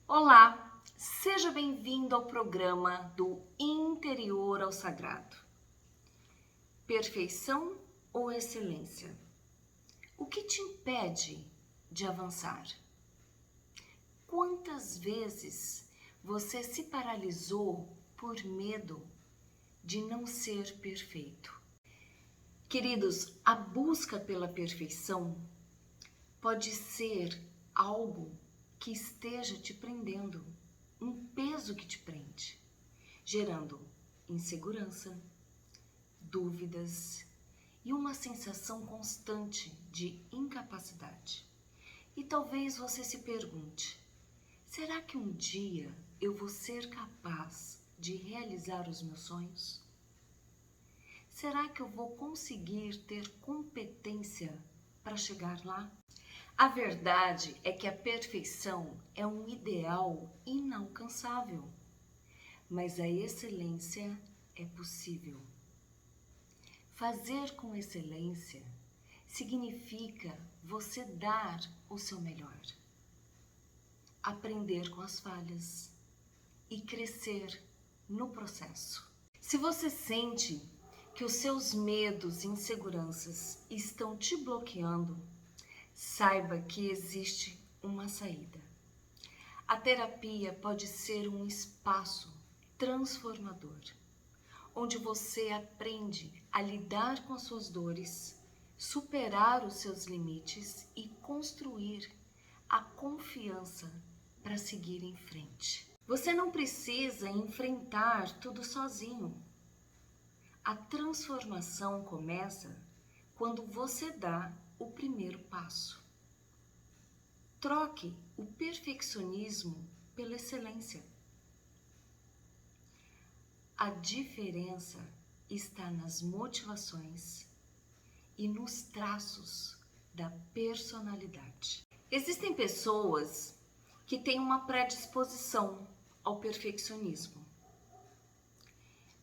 Olá, seja bem-vindo ao programa do Interior ao Sagrado. Perfeição ou excelência? O que te impede de avançar? Quantas vezes você se paralisou por medo de não ser perfeito? Queridos, a busca pela perfeição pode ser algo que esteja te prendendo, um peso que te prende, gerando insegurança, dúvidas e uma sensação constante de incapacidade. E talvez você se pergunte: será que um dia eu vou ser capaz de realizar os meus sonhos? Será que eu vou conseguir ter competência para chegar lá? A verdade é que a perfeição é um ideal inalcançável, mas a excelência é possível. Fazer com excelência significa você dar o seu melhor, aprender com as falhas e crescer no processo. Se você sente que os seus medos e inseguranças estão te bloqueando, saiba que existe uma saída. A terapia pode ser um espaço transformador, onde você aprende a lidar com as suas dores, superar os seus limites e construir a confiança para seguir em frente. Você não precisa enfrentar tudo sozinho. A transformação começa quando você dá o primeiro passo. Troque o perfeccionismo pela excelência. A diferença está nas motivações e nos traços da personalidade. Existem pessoas que têm uma predisposição ao perfeccionismo.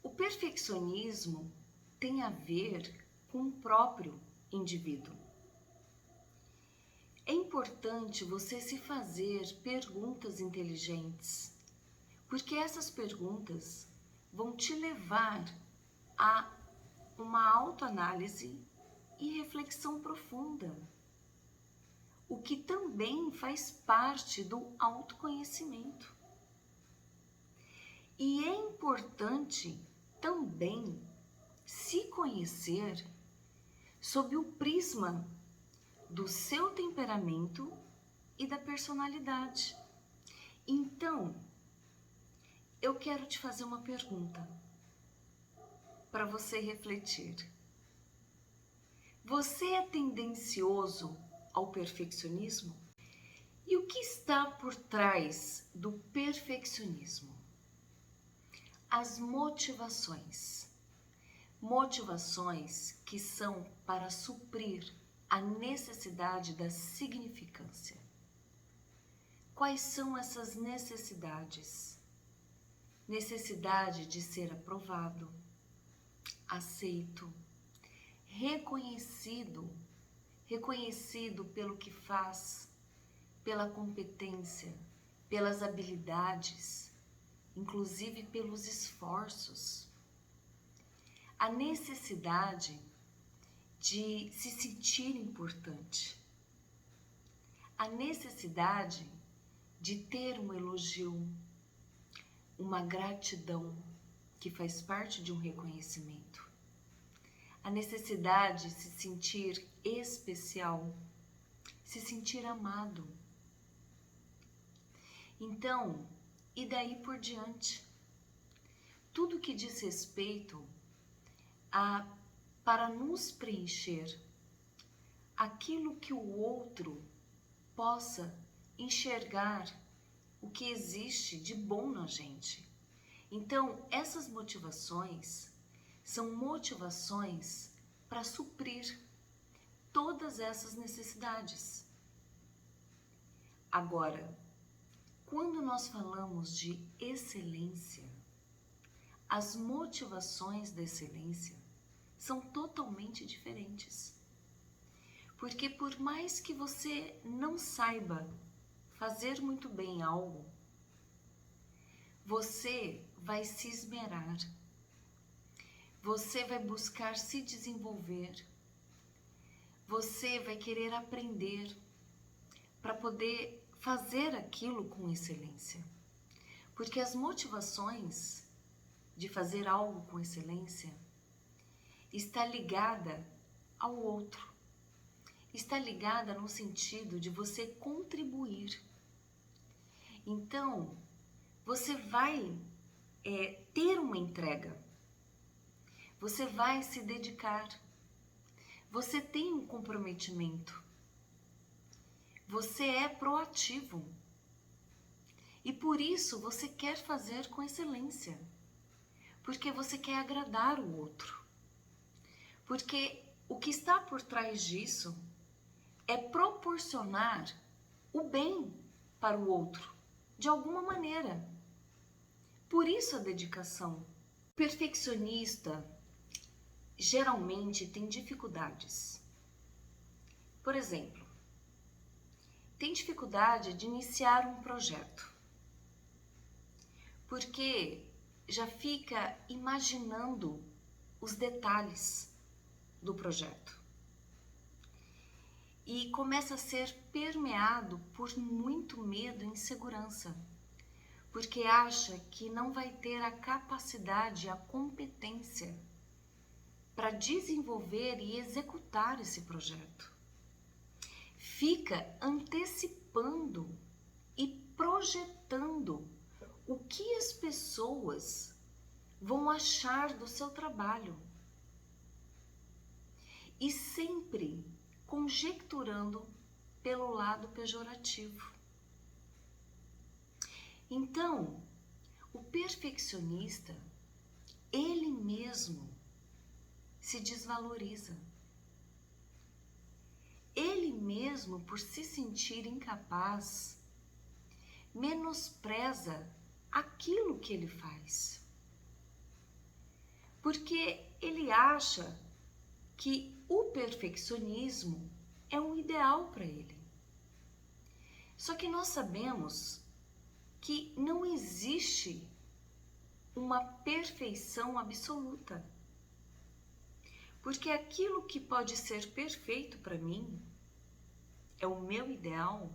O perfeccionismo tem a ver com o próprio indivíduo. É importante você se fazer perguntas inteligentes, porque essas perguntas vão te levar a uma autoanálise e reflexão profunda, o que também faz parte do autoconhecimento. E é importante também se conhecer sob o prisma do seu temperamento e da personalidade. Então, eu quero te fazer uma pergunta para você refletir. Você é tendencioso ao perfeccionismo? E o que está por trás do perfeccionismo? As motivações. Motivações que são para suprir a necessidade da significância. Quais são essas necessidades? Necessidade de ser aprovado, aceito, reconhecido pelo que faz, pela competência, pelas habilidades, inclusive pelos esforços. A necessidade de se sentir importante. A necessidade de ter um elogio, uma gratidão que faz parte de um reconhecimento. A necessidade de se sentir especial, se sentir amado. Então, e daí por diante? Tudo que diz respeito para nos preencher, aquilo que o outro possa enxergar o que existe de bom na gente. Então, essas motivações são motivações para suprir todas essas necessidades. Agora, quando nós falamos de excelência, as motivações da excelência são totalmente diferentes. Porque por mais que você não saiba fazer muito bem algo, você vai se esmerar, você vai buscar se desenvolver, você vai querer aprender para poder fazer aquilo com excelência. Porque as motivações de fazer algo com excelência está ligada ao outro. Está ligada no sentido de você contribuir. Então, você vai ter uma entrega. Você vai se dedicar. Você tem um comprometimento. Você é proativo. E por isso você quer fazer com excelência. Porque você quer agradar o outro. Porque o que está por trás disso é proporcionar o bem para o outro, de alguma maneira. Por isso a dedicação. O perfeccionista geralmente tem dificuldades. Por exemplo, tem dificuldade de iniciar um projeto, porque já fica imaginando os detalhes do projeto. E começa a ser permeado por muito medo e insegurança, porque acha que não vai ter a capacidade, a competência para desenvolver e executar esse projeto. Fica antecipando e projetando o que as pessoas vão achar do seu trabalho e sempre conjecturando pelo lado pejorativo. Então, o perfeccionista, ele mesmo se desvaloriza. Ele mesmo, por se sentir incapaz, menospreza aquilo que ele faz. Porque ele acha que o perfeccionismo é um ideal para ele. Só que nós sabemos que não existe uma perfeição absoluta. Porque aquilo que pode ser perfeito para mim, é o meu ideal,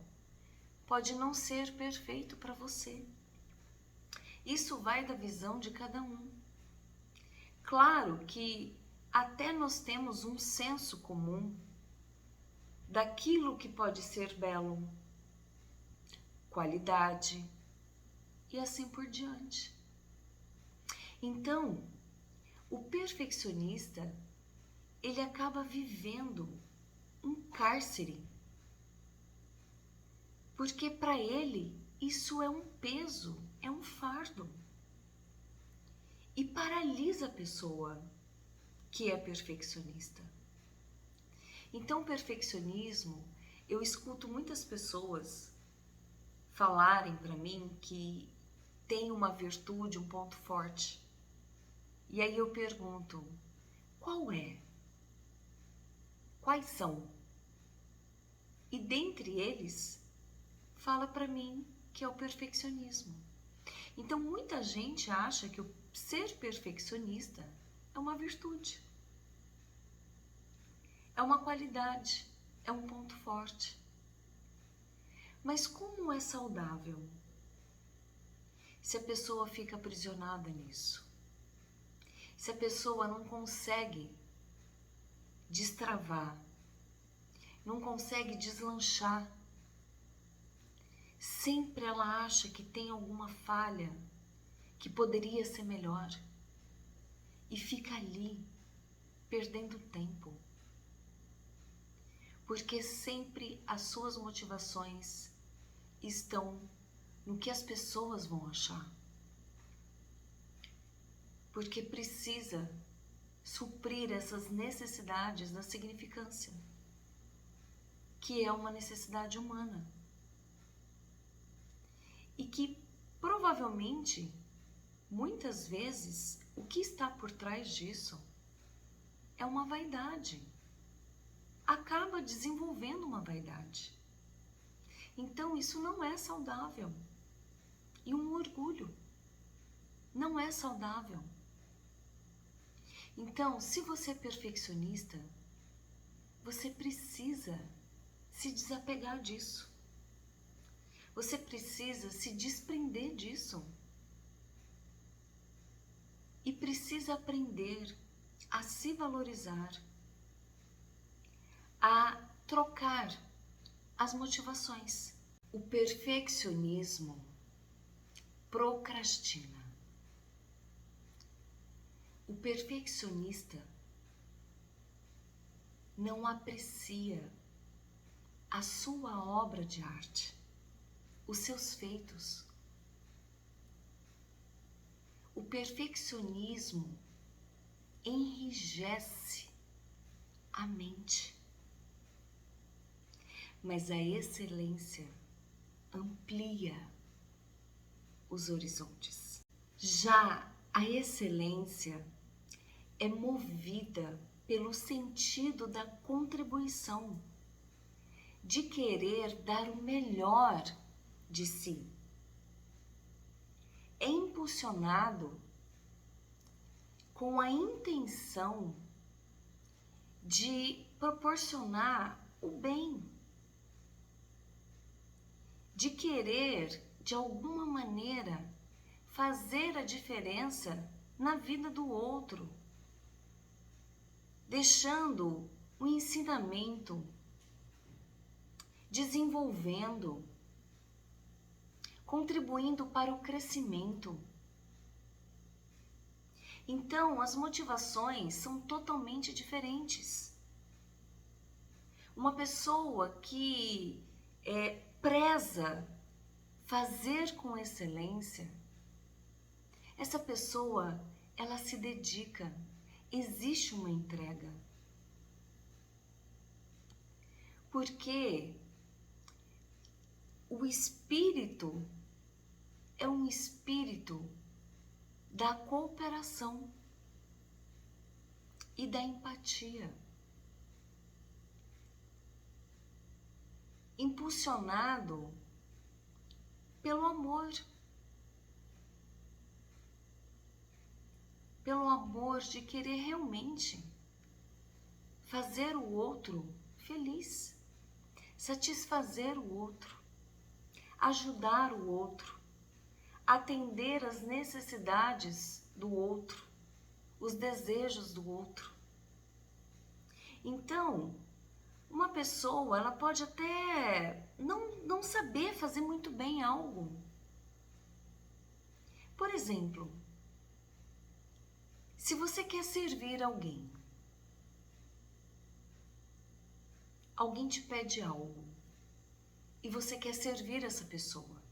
pode não ser perfeito para você. Isso vai da visão de cada um. Claro que até nós temos um senso comum daquilo que pode ser belo, qualidade e assim por diante. Então, o perfeccionista, ele acaba vivendo um cárcere, porque para ele isso é um peso, é um fardo, e paralisa a pessoa que é perfeccionista. Então, perfeccionismo, eu escuto muitas pessoas falarem para mim que tem uma virtude, um ponto forte. E aí eu pergunto, qual é? Quais são? E dentre eles, fala para mim que é o perfeccionismo. Então, muita gente acha que o ser perfeccionista é uma virtude. É uma qualidade, é um ponto forte. Mas como é saudável se a pessoa fica aprisionada nisso? Se a pessoa não consegue destravar, não consegue deslanchar, sempre ela acha que tem alguma falha que poderia ser melhor e fica ali perdendo tempo. Porque sempre as suas motivações estão no que as pessoas vão achar. Porque precisa suprir essas necessidades da significância, que é uma necessidade humana. E que provavelmente, muitas vezes, o que está por trás disso é uma vaidade. Acaba desenvolvendo uma vaidade. Então, isso não é saudável. E um orgulho. não é saudável. Então, se você é perfeccionista, você precisa se desapegar disso. Você precisa se desprender disso. E precisa aprender a se valorizar, a trocar as motivações. O perfeccionismo procrastina. O perfeccionista não aprecia a sua obra de arte, os seus feitos. O perfeccionismo enrijece a mente, mas a excelência amplia os horizontes. Já a excelência é movida pelo sentido da contribuição, de querer dar o melhor de si. É impulsionado com a intenção de proporcionar o bem, de querer, de alguma maneira, fazer a diferença na vida do outro, deixando o ensinamento, desenvolvendo, contribuindo para o crescimento. Então, as motivações são totalmente diferentes. Uma pessoa que preza fazer com excelência, essa pessoa, ela se dedica, existe uma entrega. Porque o espírito é um espírito da cooperação e da empatia, impulsionado pelo amor de querer realmente fazer o outro feliz, satisfazer o outro, ajudar o outro, atender às necessidades do outro, os desejos do outro. Então, uma pessoa, ela pode até não saber fazer muito bem algo. Por exemplo, se você quer servir alguém te pede algo e você quer servir essa pessoa,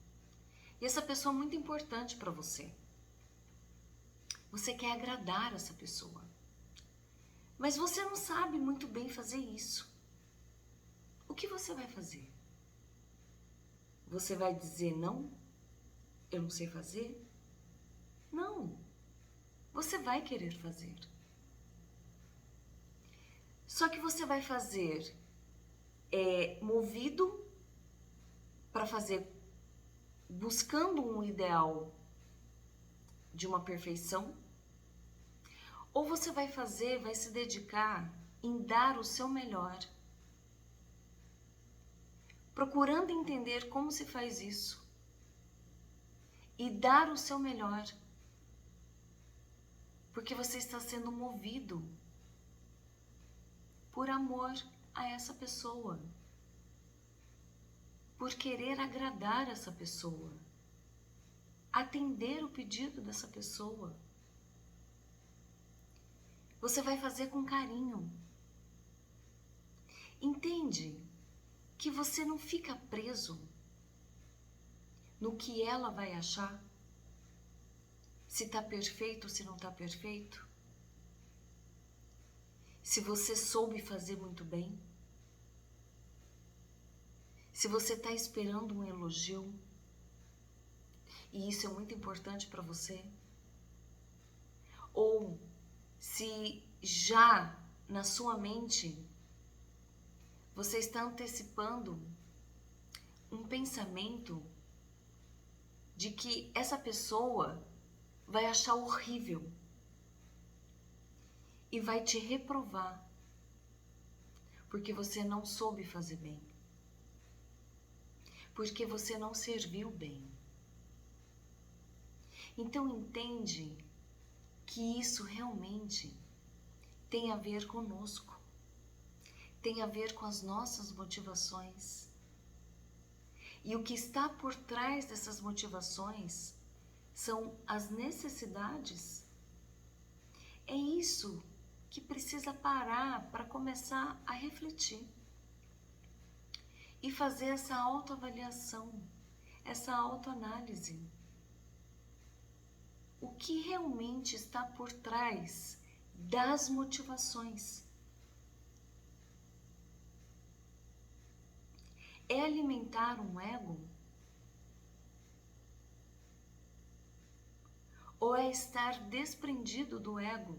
e essa pessoa é muito importante para você. Você quer agradar essa pessoa, mas você não sabe muito bem fazer isso. O que você vai fazer? Você vai dizer não? Eu não sei fazer? Não. Você vai querer fazer. Só que você vai fazer movido para fazer, buscando um ideal de uma perfeição, ou você vai fazer, vai se dedicar em dar o seu melhor, procurando entender como se faz isso e dar o seu melhor, porque você está sendo movido por amor a essa pessoa, por querer agradar essa pessoa, atender o pedido dessa pessoa. Você vai fazer com carinho. Entende que você não fica preso no que ela vai achar, se está perfeito ou se não está perfeito, se você soube fazer muito bem, se você está esperando um elogio, e isso é muito importante para você, ou se já na sua mente você está antecipando um pensamento de que essa pessoa vai achar horrível e vai te reprovar porque você não soube fazer bem, porque você não serviu bem. Então entende que isso realmente tem a ver conosco, tem a ver com as nossas motivações. E o que está por trás dessas motivações são as necessidades. É isso que precisa parar para começar a refletir e fazer essa autoavaliação, essa autoanálise. O que realmente está por trás das motivações? É alimentar um ego? Ou é estar desprendido do ego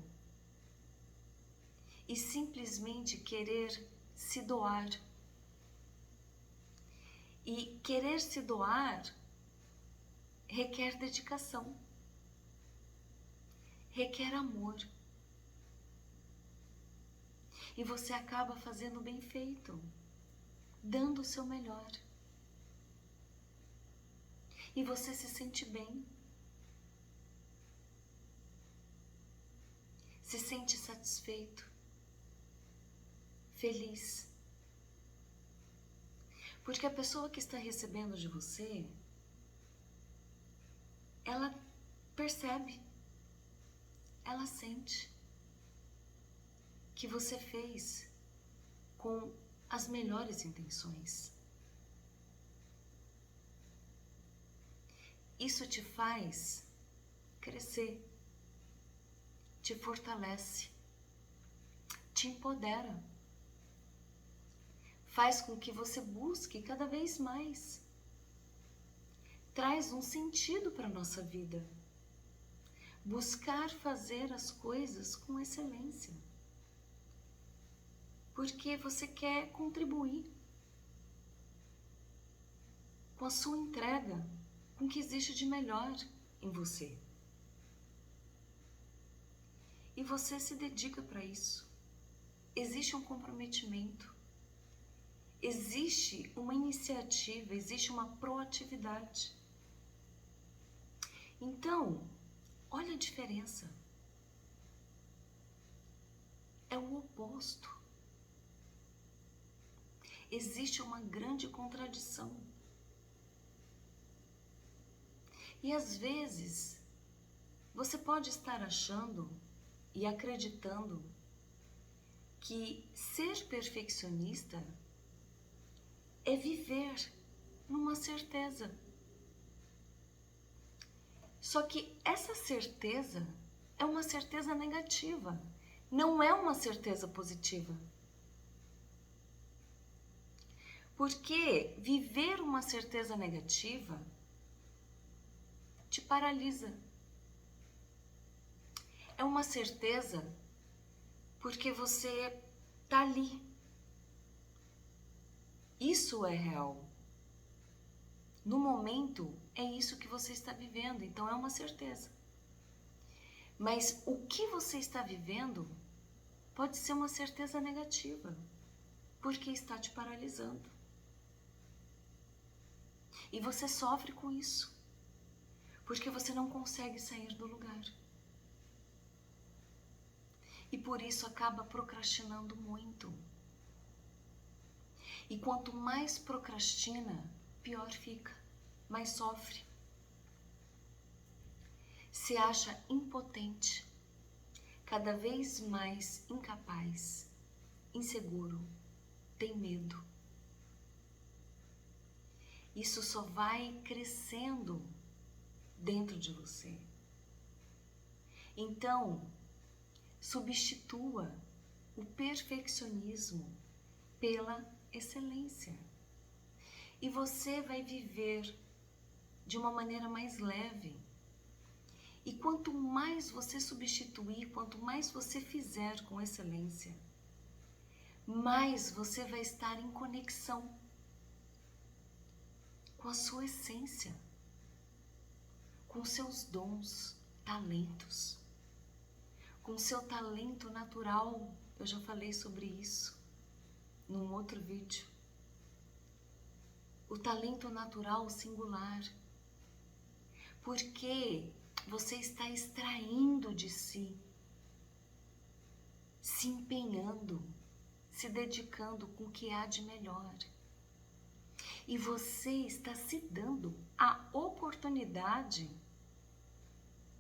e simplesmente querer se doar? E querer se doar requer dedicação, requer amor. E você acaba fazendo bem feito, dando o seu melhor. E você se sente bem, se sente satisfeito, feliz. Porque a pessoa que está recebendo de você, ela percebe, ela sente que você fez com as melhores intenções. Isso te faz crescer, te fortalece, te empodera, faz com que você busque cada vez mais, traz um sentido para a nossa vida, buscar fazer as coisas com excelência, porque você quer contribuir com a sua entrega, com o que existe de melhor em você. E você se dedica para isso. Existe um comprometimento, existe uma iniciativa, existe uma proatividade. Então, olha a diferença. É o oposto. Existe uma grande contradição. E às vezes, você pode estar achando e acreditando que ser perfeccionista é viver numa certeza. Só que essa certeza é uma certeza negativa, não é uma certeza positiva. Porque viver uma certeza negativa te paralisa. É uma certeza porque você tá ali. Isso é real. No momento, é isso que você está vivendo, então é uma certeza. Mas o que você está vivendo pode ser uma certeza negativa, porque está te paralisando. E você sofre com isso, porque você não consegue sair do lugar. E por isso acaba procrastinando muito. E quanto mais procrastina, pior fica, mais sofre. Se acha impotente, cada vez mais incapaz, inseguro, tem medo. Isso só vai crescendo dentro de você. Então, substitua o perfeccionismo pela excelência. E você vai viver de uma maneira mais leve. E quanto mais você substituir, quanto mais você fizer com excelência, mais você vai estar em conexão com a sua essência, com seus dons, talentos, com seu talento natural. Eu já falei sobre isso num outro vídeo. O talento natural singular. Porque você está extraindo de si, se empenhando, se dedicando com o que há de melhor. E você está se dando a oportunidade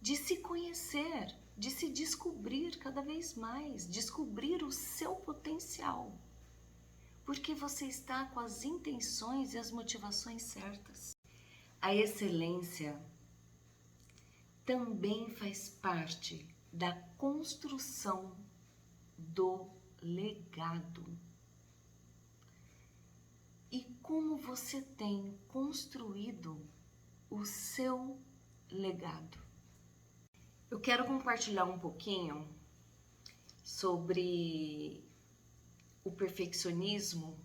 de se conhecer, de se descobrir cada vez mais, descobrir o seu potencial. Porque você está com as intenções e as motivações certas. A excelência também faz parte da construção do legado. E como você tem construído o seu legado? Eu quero compartilhar um pouquinho sobre o perfeccionismo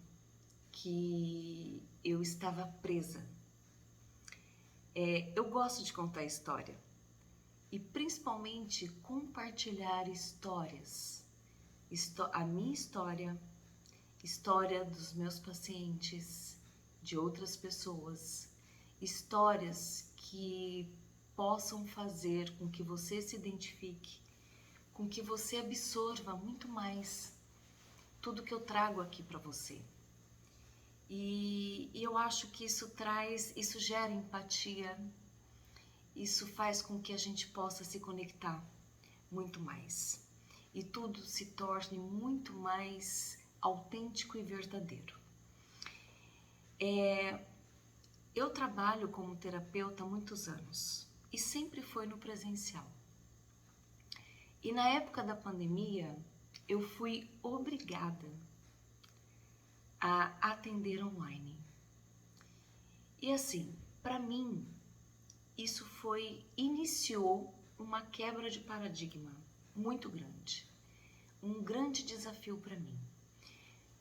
que eu estava presa. Eu gosto de contar história e principalmente compartilhar histórias. A minha história, história dos meus pacientes, de outras pessoas, histórias que possam fazer com que você se identifique, com que você absorva muito mais tudo que eu trago aqui para você. E eu acho que isso gera empatia, isso faz com que a gente possa se conectar muito mais. E tudo se torne muito mais autêntico e verdadeiro. Eu trabalho como terapeuta há muitos anos e sempre foi no presencial. E na época da pandemia, eu fui obrigada a atender online. E assim, para mim, isso iniciou uma quebra de paradigma muito grande. Um grande desafio para mim.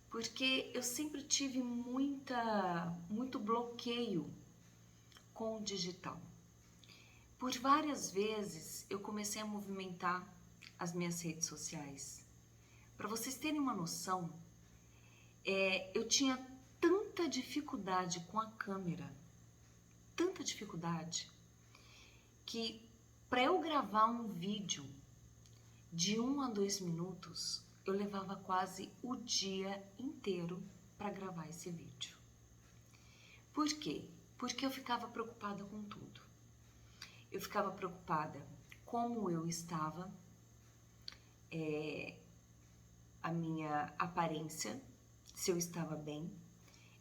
Porque eu sempre tive muito bloqueio com o digital. Por várias vezes eu comecei a movimentar as minhas redes sociais. Para vocês terem uma noção, eu tinha tanta dificuldade com a câmera, tanta dificuldade, que para eu gravar um vídeo de 1 a 2 minutos, eu levava quase o dia inteiro para gravar esse vídeo. Por quê? Porque eu ficava preocupada com tudo. Eu ficava preocupada como eu estava, a minha aparência, se eu estava bem.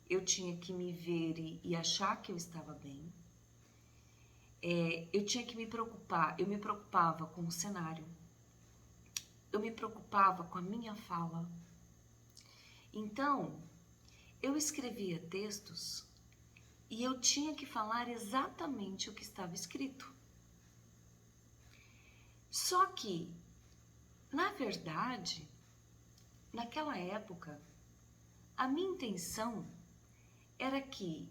Eu tinha que me ver e achar que eu estava bem. Eu tinha que me preocupar, eu me preocupava com o cenário. Eu me preocupava com a minha fala. Então, eu escrevia textos e eu tinha que falar exatamente o que estava escrito. Só que, na verdade, naquela época, a minha intenção era que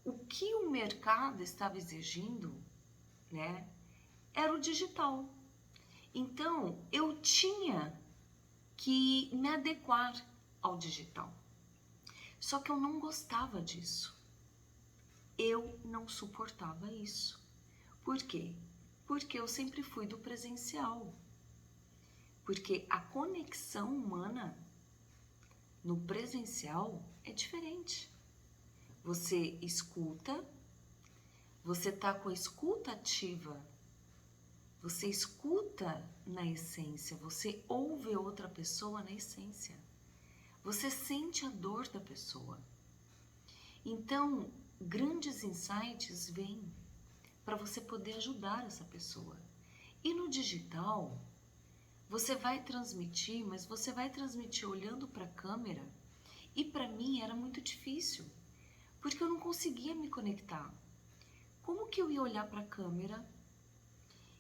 o que o mercado estava exigindo, né, era o digital. Então, eu tinha que me adequar ao digital. Só que eu não gostava disso. Eu não suportava isso. Por quê? Porque eu sempre fui do presencial. Porque a conexão humana no presencial é diferente. Você escuta, você está com a escuta ativa, você escuta na essência, você ouve outra pessoa na essência. Você sente a dor da pessoa. Então, grandes insights vêm para você poder ajudar essa pessoa. E no digital, você vai transmitir, mas você vai transmitir olhando para a câmera. E para mim era muito difícil, porque eu não conseguia me conectar. Como que eu ia olhar para a câmera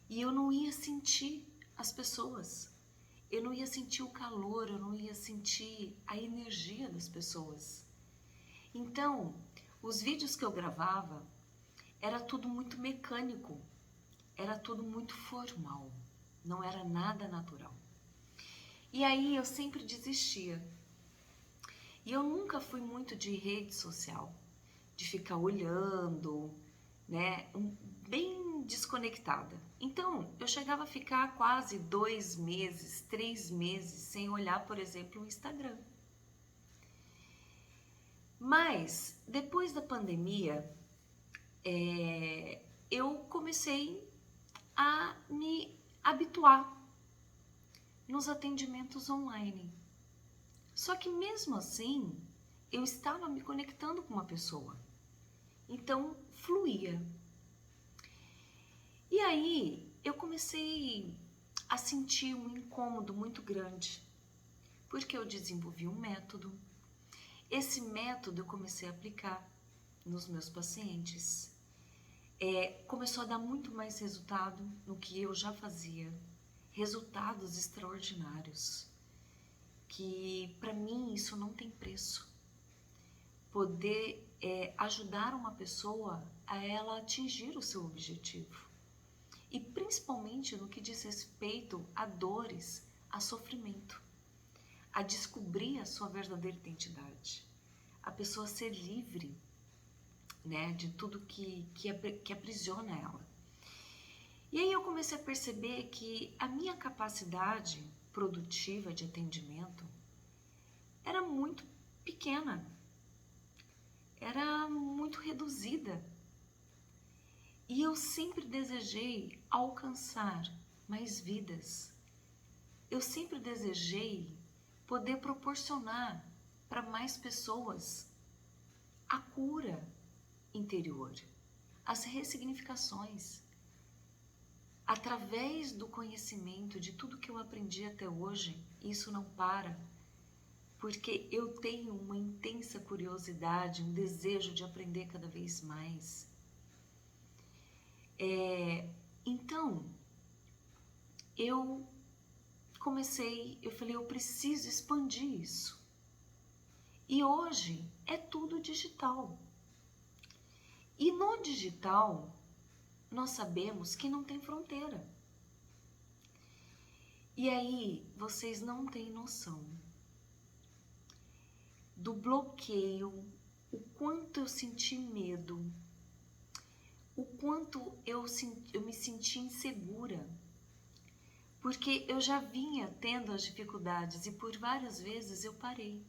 e eu não ia sentir as pessoas? Eu não ia sentir o calor, eu não ia sentir a energia das pessoas. Então, os vídeos que eu gravava era tudo muito mecânico. era tudo muito formal, não era nada natural. E aí eu sempre desistia. E eu nunca fui muito de rede social, de ficar olhando, né, bem desconectada. Então, eu chegava a ficar quase 2 meses, 3 meses sem olhar, por exemplo, o Instagram. Mas, depois da pandemia, eu comecei a me habituar nos atendimentos online. Só que mesmo assim, eu estava me conectando com uma pessoa. Então, fluía. E aí, eu comecei a sentir um incômodo muito grande, porque eu desenvolvi um método. Esse método eu comecei a aplicar nos meus pacientes. Começou a dar muito mais resultado no que eu já fazia. Resultados extraordinários, que para mim isso não tem preço. Poder ajudar uma pessoa a ela atingir o seu objetivo. E principalmente no que diz respeito a dores, a sofrimento, a descobrir a sua verdadeira identidade, a pessoa ser livre, né, de tudo que aprisiona ela. E aí eu comecei a perceber que a minha capacidade produtiva de atendimento era muito pequena, era muito reduzida. E eu sempre desejei alcançar mais vidas. Eu sempre desejei poder proporcionar para mais pessoas a cura interior, as ressignificações. Através do conhecimento de tudo que eu aprendi até hoje, isso não para, porque eu tenho uma intensa curiosidade, um desejo de aprender cada vez mais. Então, eu falei, eu preciso expandir isso. E hoje é tudo digital. E no digital, nós sabemos que não tem fronteira. E aí, vocês não têm noção do bloqueio, o quanto eu senti medo, o quanto eu me senti insegura, porque eu já vinha tendo as dificuldades e por várias vezes eu parei.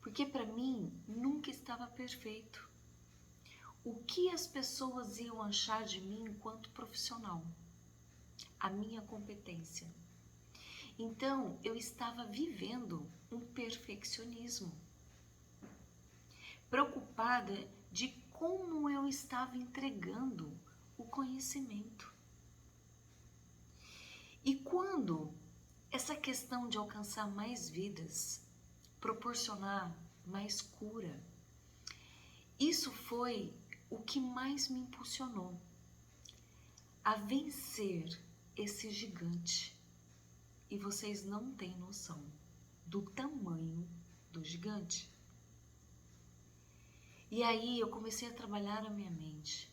Porque para mim nunca estava perfeito. O que as pessoas iam achar de mim enquanto profissional? A minha competência. Então eu estava vivendo um perfeccionismo, preocupada de como eu estava entregando o conhecimento. E quando essa questão de alcançar mais vidas, proporcionar mais cura, isso foi o que mais me impulsionou a vencer esse gigante. E vocês não têm noção do tamanho do gigante. E aí eu comecei a trabalhar a minha mente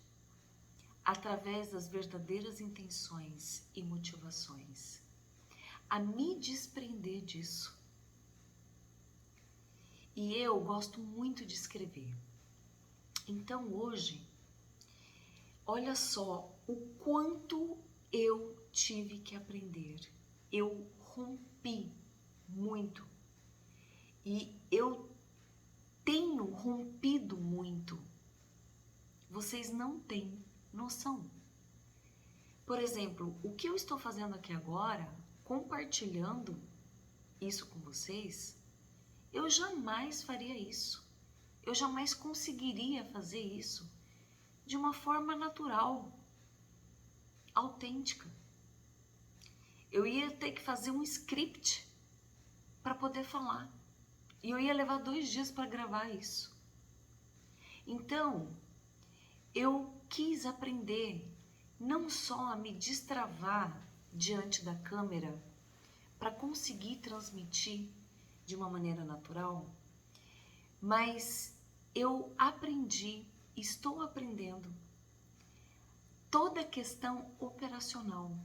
através das verdadeiras intenções e motivações, a me desprender disso. E eu gosto muito de escrever. Então hoje, olha só o quanto eu tive que aprender. Eu rompi muito. E eu tenho rompido muito. Vocês não têm noção. Por exemplo, o que eu estou fazendo aqui agora, compartilhando isso com vocês, eu jamais faria isso. Eu jamais conseguiria fazer isso de uma forma natural, autêntica. Eu ia ter que fazer um script para poder falar. E eu ia levar 2 dias para gravar isso. Então, eu quis aprender não só a me destravar diante da câmera para conseguir transmitir de uma maneira natural, mas eu aprendi, estou aprendendo toda a questão operacional.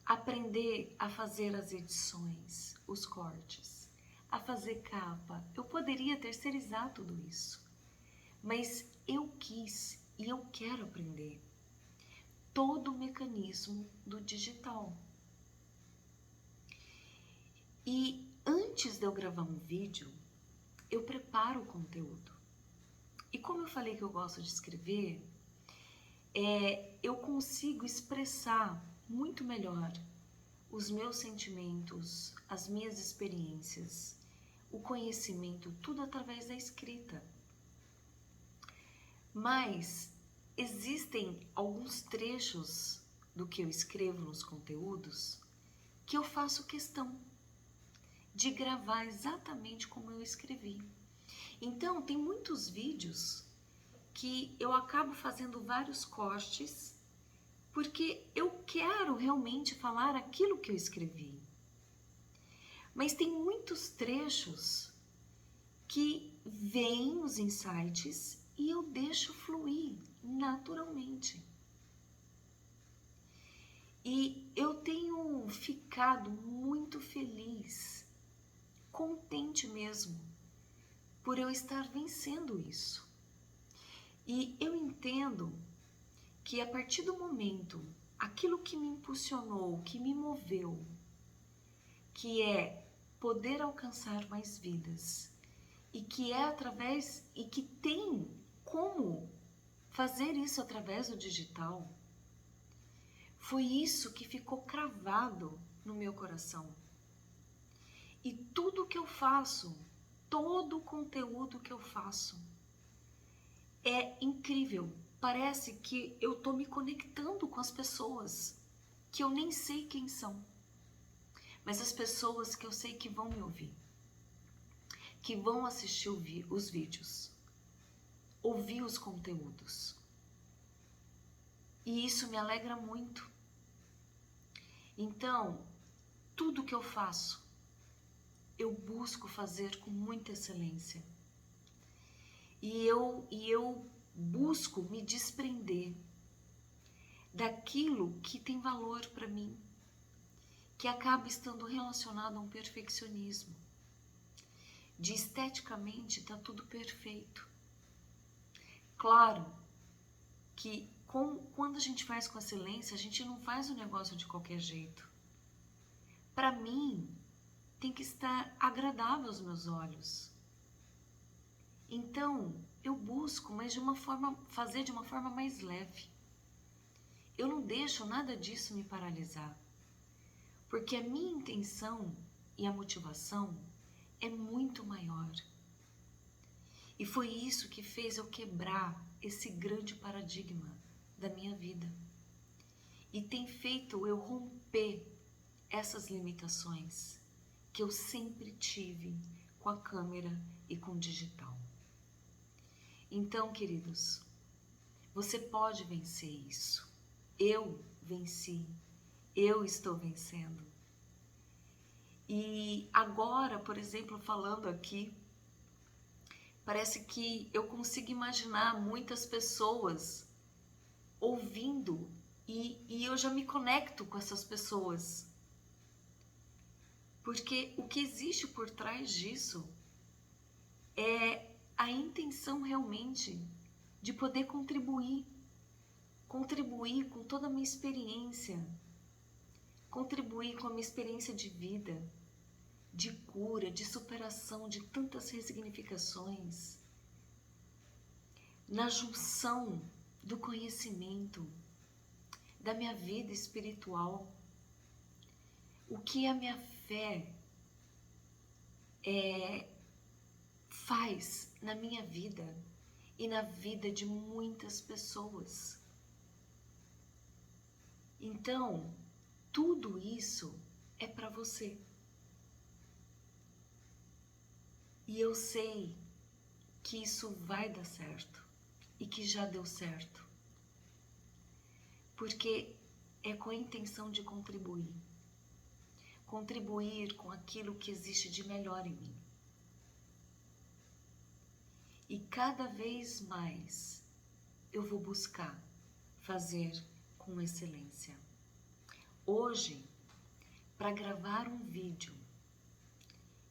Aprender a fazer as edições, os cortes, a fazer capa. Eu poderia terceirizar tudo isso, mas eu quis e eu quero aprender todo o mecanismo do digital. E antes de eu gravar um vídeo, eu preparo o conteúdo. E como eu falei que eu gosto de escrever, eu consigo expressar muito melhor os meus sentimentos, as minhas experiências, o conhecimento, tudo através da escrita. Mas existem alguns trechos do que eu escrevo nos conteúdos que eu faço questão de gravar exatamente como eu escrevi. Então, tem muitos vídeos que eu acabo fazendo vários cortes porque eu quero realmente falar aquilo que eu escrevi. Mas tem muitos trechos que vêm os insights e eu deixo fluir naturalmente. E eu tenho ficado muito feliz, contente mesmo, por eu estar vencendo isso. E eu entendo que a partir do momento, aquilo que me impulsionou, que me moveu, que é poder alcançar mais vidas, e que é através, e que tem como fazer isso através do digital, foi isso que ficou cravado no meu coração. E tudo que eu faço, todo o conteúdo que eu faço, é incrível. Parece que eu estou me conectando com as pessoas que eu nem sei quem são, mas as pessoas que eu sei que vão me ouvir, que vão assistir os vídeos, ouvir os conteúdos. E isso me alegra muito. Então, tudo que eu faço, eu busco fazer com muita excelência. E eu busco me desprender daquilo que tem valor para mim, que acaba estando relacionado a um perfeccionismo. De esteticamente tá tudo perfeito. Claro que quando a gente faz com excelência, a gente não faz o negócio de qualquer jeito. Para mim, tem que estar agradável aos meus olhos. Então, eu busco, mas fazer de uma forma mais leve. Eu não deixo nada disso me paralisar, porque a minha intenção e a motivação é muito maior. E foi isso que fez eu quebrar esse grande paradigma da minha vida. E tem feito eu romper essas limitações que eu sempre tive com a câmera e com o digital. Então, queridos, você pode vencer isso. Eu venci, eu estou vencendo. E agora, por exemplo, falando aqui, parece que eu consigo imaginar muitas pessoas ouvindo e eu já me conecto com essas pessoas. Porque o que existe por trás disso é a intenção realmente de poder contribuir com toda a minha experiência, contribuir com a minha experiência de vida, de cura, de superação, de tantas ressignificações, na junção do conhecimento, da minha vida espiritual, o que a minha fé faz na minha vida e na vida de muitas pessoas. Então, tudo isso é para você. E eu sei que isso vai dar certo e que já deu certo. Porque é com a intenção de contribuir. Contribuir com aquilo que existe de melhor em mim. E cada vez mais eu vou buscar fazer com excelência. Hoje, para gravar um vídeo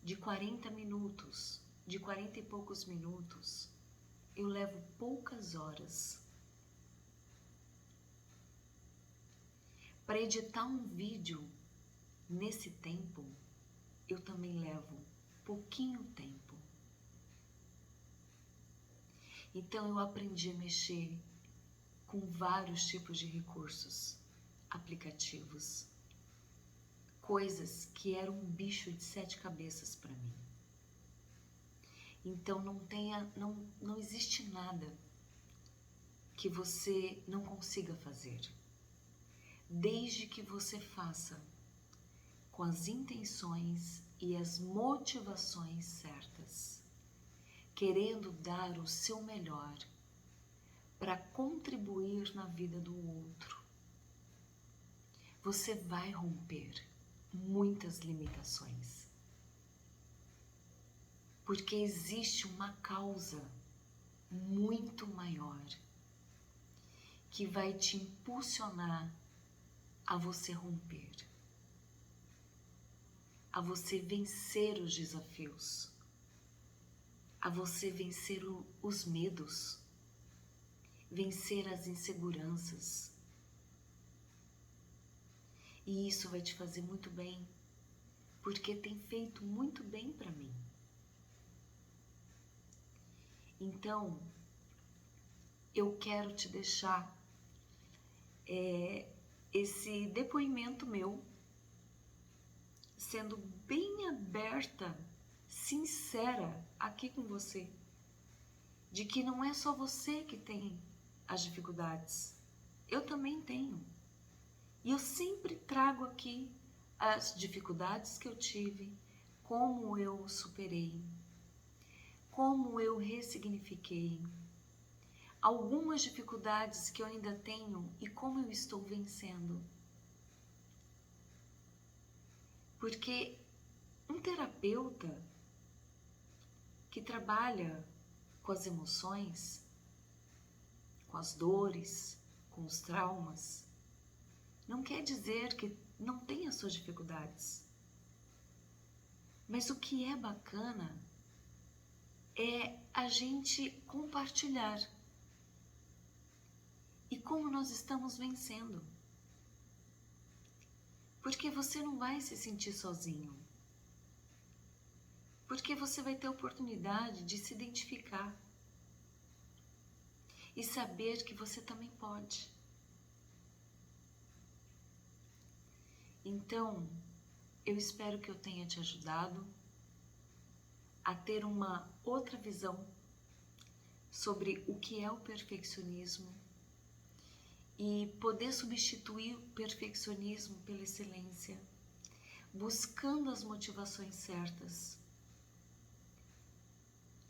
de 40 minutos, de 40 e poucos minutos, eu levo poucas horas. Para editar um vídeo nesse tempo, eu também levo pouquinho tempo. Então eu aprendi a mexer com vários tipos de recursos, aplicativos, coisas que eram um bicho de 7 cabeças para mim. Então não existe nada que você não consiga fazer, desde que você faça com as intenções e as motivações certas, querendo dar o seu melhor para contribuir na vida do outro. Você vai romper muitas limitações, porque existe uma causa muito maior que vai te impulsionar a você romper, a você vencer os desafios, a você vencer os medos, vencer as inseguranças. E isso vai te fazer muito bem, porque tem feito muito bem para mim. Então, eu quero te deixar esse depoimento meu, sendo bem aberta, sincera aqui com você, de que não é só você que tem as dificuldades, eu também tenho. E eu sempre trago aqui as dificuldades que eu tive, como eu superei, como eu ressignifiquei, algumas dificuldades que eu ainda tenho e como eu estou vencendo. Porque um terapeuta que trabalha com as emoções, com as dores, com os traumas, não quer dizer que não tenha suas dificuldades. Mas o que é bacana é a gente compartilhar. E como nós estamos vencendo. Porque você não vai se sentir sozinho. Porque você vai ter a oportunidade de se identificar e saber que você também pode. Então, eu espero que eu tenha te ajudado a ter uma outra visão sobre o que é o perfeccionismo e poder substituir o perfeccionismo pela excelência, buscando as motivações certas,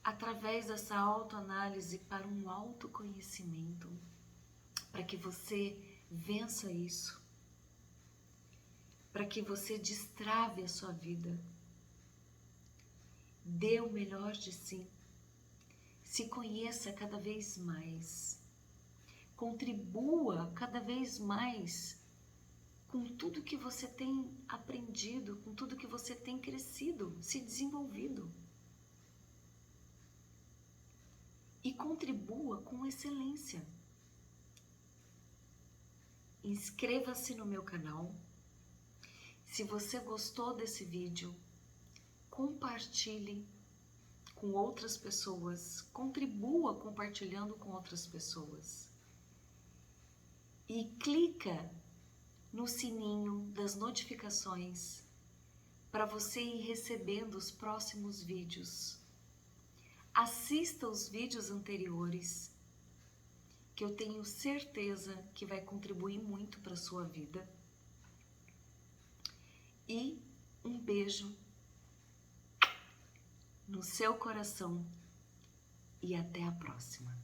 através dessa autoanálise para um autoconhecimento, para que você vença isso, para que você destrave a sua vida, dê o melhor de si, se conheça cada vez mais, contribua cada vez mais com tudo que você tem aprendido, com tudo que você tem crescido, se desenvolvido. E contribua com excelência. Inscreva-se no meu canal. Se você gostou desse vídeo, compartilhe com outras pessoas, contribua compartilhando com outras pessoas. E clica no sininho das notificações para você ir recebendo os próximos vídeos. Assista os vídeos anteriores, que eu tenho certeza que vai contribuir muito para a sua vida. E um beijo no seu coração e até a próxima.